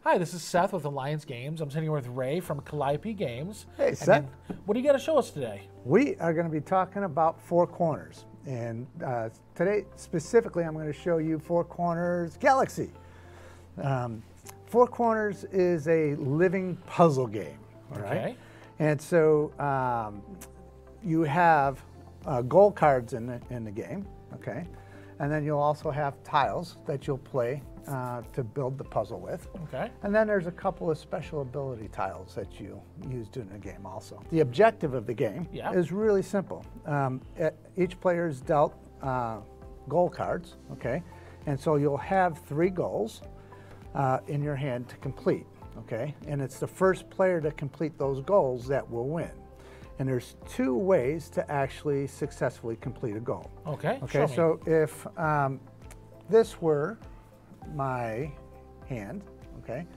Hi, this is Seth with Alliance Games. I'm sitting here with Ray from Calliope Games. Hey, Seth. What do you got to show us today? We are going to be talking about Four Corners. And today, specifically, I'm going to show you Four Corners Galaxy. Four Corners is a living puzzle game, all right? Okay. And so you have goal cards in the game, okay? And then you'll also have tiles that you'll play to build the puzzle with. Okay. And then there's a couple of special ability tiles that you use during the game also. The objective of the game is really simple. Each player is dealt goal cards, okay? And so you'll have 3 goals in your hand to complete, okay? And it's the first player to complete those goals that will win. And there's 2 ways to actually successfully complete a goal. Okay. Okay, so if this were my hand, okay,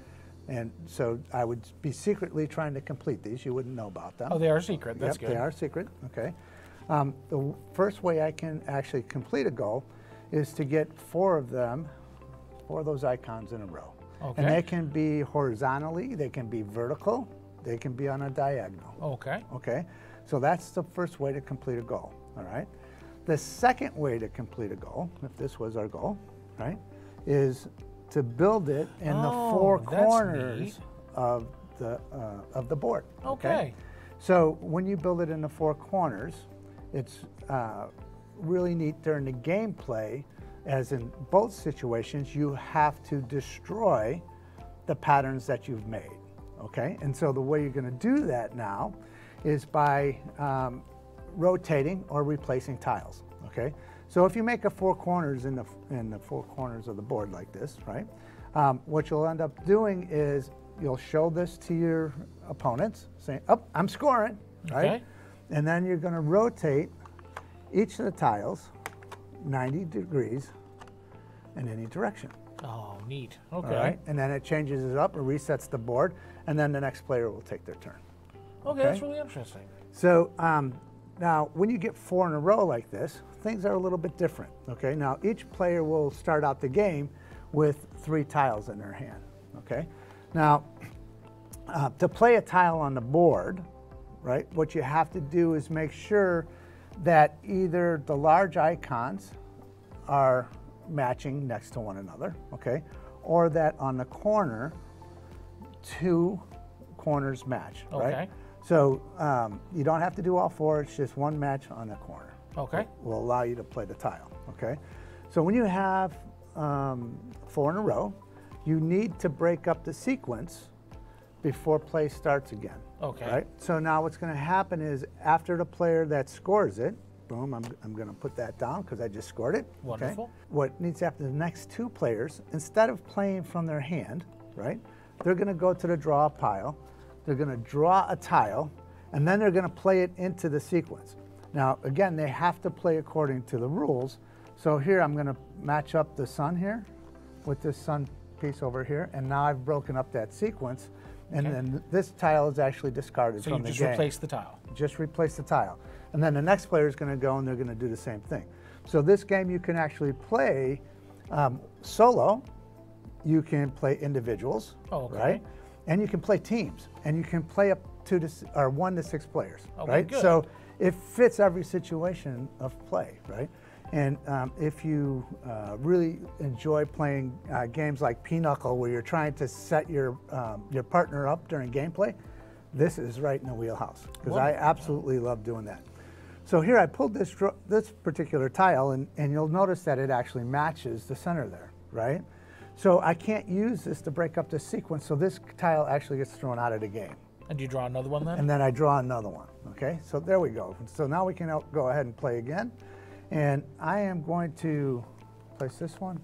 and so I would be secretly trying to complete these. You wouldn't know about them. Oh, they are secret. That's good. They are secret, okay. The first way I can actually complete a goal is to get 4 of those icons in a row. Okay. And they can be horizontally, they can be vertical, they can be on a diagonal. Okay. Okay, so that's the first way to complete a goal, all right? The second way to complete a goal, if this was our goal, right, is to build it in the 4 corners of the board. Okay. So when you build it in the 4 corners, it's really neat during the gameplay, as in both situations, you have to destroy the patterns that you've made. Okay, and so the way you're going to do that now is by rotating or replacing tiles. Okay, so if you make a 4 corners in the 4 corners of the board like this, right? What you'll end up doing is you'll show this to your opponents, saying, "Oh, I'm scoring," right? Okay. And then you're going to rotate each of the tiles 90 degrees in any direction. Oh, neat. Okay. All right, and then it changes it up or resets the board, and then the next player will take their turn. Okay, that's really interesting. So now, when you get 4 in a row like this, things are a little bit different. Okay, now each player will start out the game with 3 tiles in their hand. Okay, now to play a tile on the board, right, what you have to do is make sure that either the large icons are matching next to one another, okay, or that on the corner 2 corners match, right? Okay. So you don't have to do all 4, it's just 1 match on the corner. Okay. Will allow you to play the tile, okay? So when you have 4 in a row, you need to break up the sequence before play starts again. Okay. Right? So now what's going to happen is after the player that scores it, boom, I'm going to put that down because I just scored it. Wonderful. Okay? What needs to happen is the next 2 players, instead of playing from their hand, right, they're going to go to the draw pile, they're going to draw a tile, and then they're going to play it into the sequence. Now, again, they have to play according to the rules. So here I'm going to match up the sun here with this sun piece over here, and now I've broken up that sequence, and then this tile is actually discarded from the game. So you just replace the tile. Just replace the tile. And then the next player is going to go and they're going to do the same thing. So this game you can actually play solo, you can play individuals, right? And you can play teams, and you can play up to 1 to 6 players, right? Good. So it fits every situation of play, right? And if you really enjoy playing games like Pinochle, where you're trying to set your partner up during gameplay, this is right in the wheelhouse, because I absolutely love doing that. So here I pulled this particular tile, and you'll notice that it actually matches the center there, right? So I can't use this to break up the sequence, so this tile actually gets thrown out of the game. And do you draw another one then? And then I draw another one, okay? So there we go. So now we can go ahead and play again. And I am going to place this one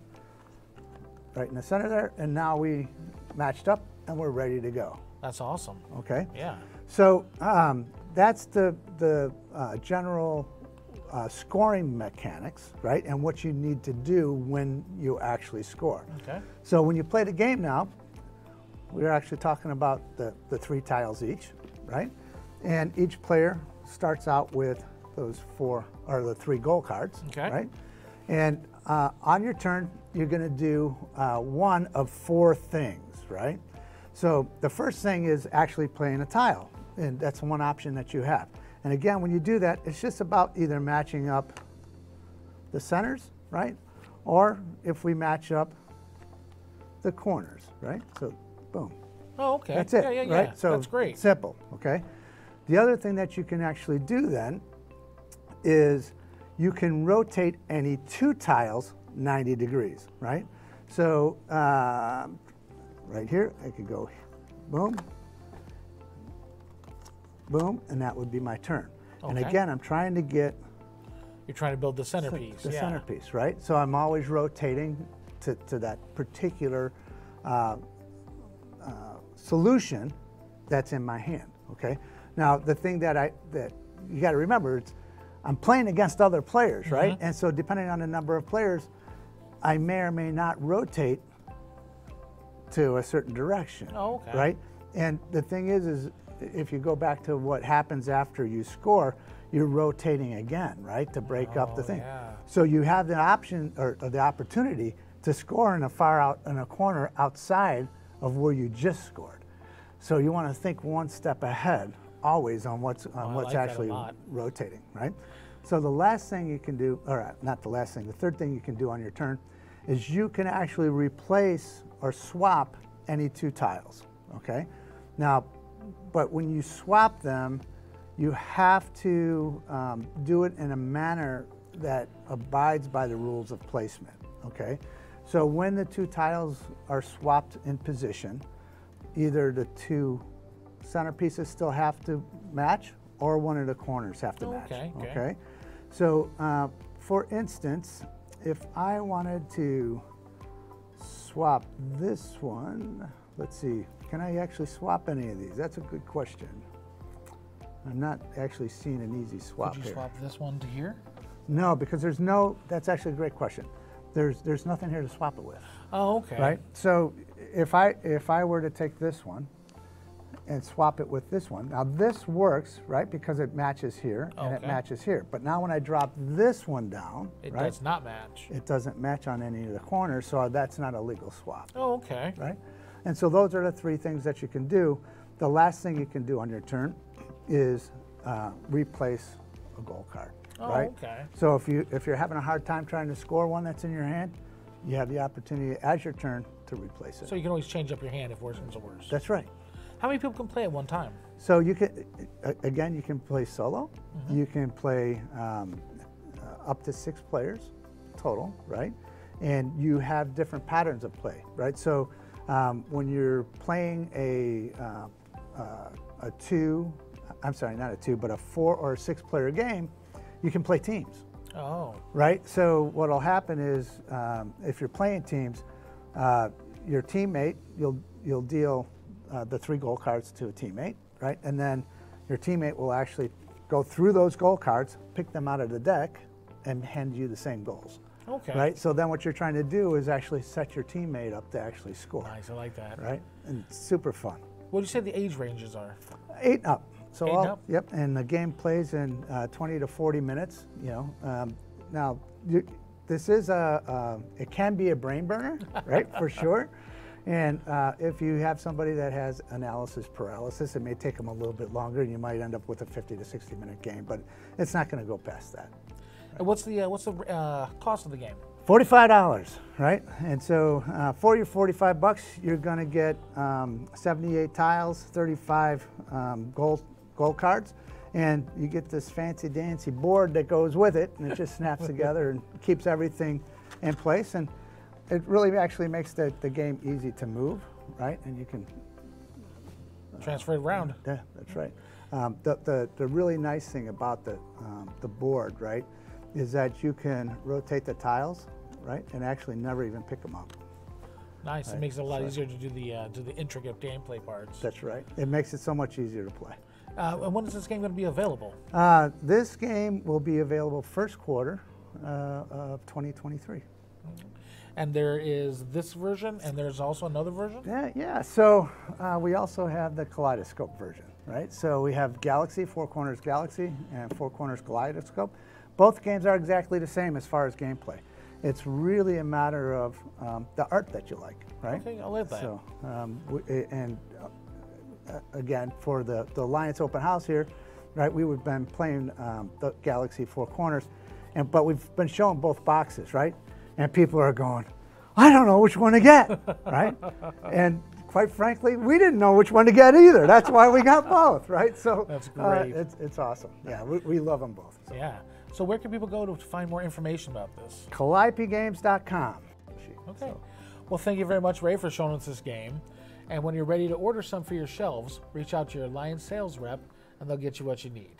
right in the center there, and now we matched up and we're ready to go. That's awesome. Okay? Yeah. So that's the general scoring mechanics, right? And what you need to do when you actually score. Okay. So when you play the game now, we're actually talking about the 3 tiles each, right? And each player starts out with those 4 or the 3 goal cards, right? And on your turn, you're going to do one of 4 things, right? So the first thing is actually playing a tile, and that's one option that you have. And again, when you do that, it's just about either matching up the centers, right? Or if we match up the corners, right? So boom. Oh, okay. That's it, Yeah, right? So that's great. Simple, okay? The other thing that you can actually do then is you can rotate any two tiles 90 degrees, right? So right here, I could go boom, boom, and that would be my turn. Okay. And again, I'm trying to get You're trying to build the centerpiece. the yeah. centerpiece, right? So I'm always rotating to that particular solution that's in my hand, okay? Now, the thing that you got to remember is I'm playing against other players, right? Mm-hmm. And so depending on the number of players, I may or may not rotate to a certain direction, Oh, okay. right? And the thing is if you go back to what happens after you score, you're rotating again, right, to break up the thing. Yeah. So you have the option or the opportunity to score in a corner outside of where you just scored. So you want to think one step ahead always on what's like that a actually lot. rotating, right? So the last thing you can do, or not the last thing, the third thing you can do on your turn is you can actually replace or swap any two tiles, okay? Now, but when you swap them, you have to do it in a manner that abides by the rules of placement, okay? So when the two tiles are swapped in position, either the two centerpieces still have to match or one of the corners have to match, okay? So for instance, if I wanted to swap this one, let's see, can I actually swap any of these? That's a good question. I'm not actually seeing an easy swap Could you here. swap this one to here? No, because there's no, that's actually a great question. There's nothing here to swap it with. Oh, okay. Right? So if I were to take this one and swap it with this one, now this works, right? Because it matches here and it Okay. matches here. But now when I drop this one down, It right? does not match. It doesn't match on any of the corners, so that's not a legal swap, Oh, okay. right? And so those are the three things that you can do. The last thing you can do on your turn is replace a goal card, Oh, right? okay. So if you're having a hard time trying to score one that's in your hand, you have the opportunity as your turn to replace it. So you can always change up your hand if worse comes to worse. That's right. How many people can play at one time? So you can, again, you can play solo. Mm-hmm. You can play up to 6 players total, right? And you have different patterns of play, right? So when you're playing a 4 or 6 player game, you can play teams, Oh. right? So what'll happen is if you're playing teams, your teammate, you'll deal the 3 goal cards to a teammate, right? And then your teammate will actually go through those goal cards, pick them out of the deck, and hand you the same goals. Okay. Right? So then what you're trying to do is actually set your teammate up to actually score. Nice, I like that. Right? And it's super fun. What do you say the age ranges are? 8 and up. So 8 and up? Yep, and the game plays in 20 to 40 minutes, you know. Now, this is it can be a brain burner, right, for sure. And if you have somebody that has analysis paralysis, it may take them a little bit longer, and you might end up with a 50 to 60 minute game, but it's not going to go past that. And what's the cost of the game? $45, right? And so for your $45, you're going to get 78 tiles, 35 gold cards, and you get this fancy dancy board that goes with it, and it just snaps together and keeps everything in place. And it really actually makes the game easy to move, right? And you can Transfer it around. Yeah, that's right. The really nice thing about the board, right, is that you can rotate the tiles, right, and actually never even pick them up. Nice. Right. It makes it a lot easier to do the intricate gameplay parts. That's right. It makes it so much easier to play. And when is this game going to be available? This game will be available first quarter of 2023. And there is this version, and there's also another version? Yeah. So we also have the Kaleidoscope version, right? So we have Galaxy, Four Corners Galaxy, and Four Corners Kaleidoscope. Both games are exactly the same as far as gameplay. It's really a matter of the art that you like, right? Okay, I'll let that. So, again, for the Alliance Open House here, right, we've been playing the Galaxy Four Corners, but we've been showing both boxes, right? And people are going, I don't know which one to get, right? And quite frankly, we didn't know which one to get either. That's why we got both, right? So that's great. It's awesome. Yeah, we love them both. So. Yeah. So where can people go to find more information about this? CalliopeGames.com. Okay. Well, thank you very much, Ray, for showing us this game. And when you're ready to order some for your shelves, reach out to your Alliance sales rep, and they'll get you what you need.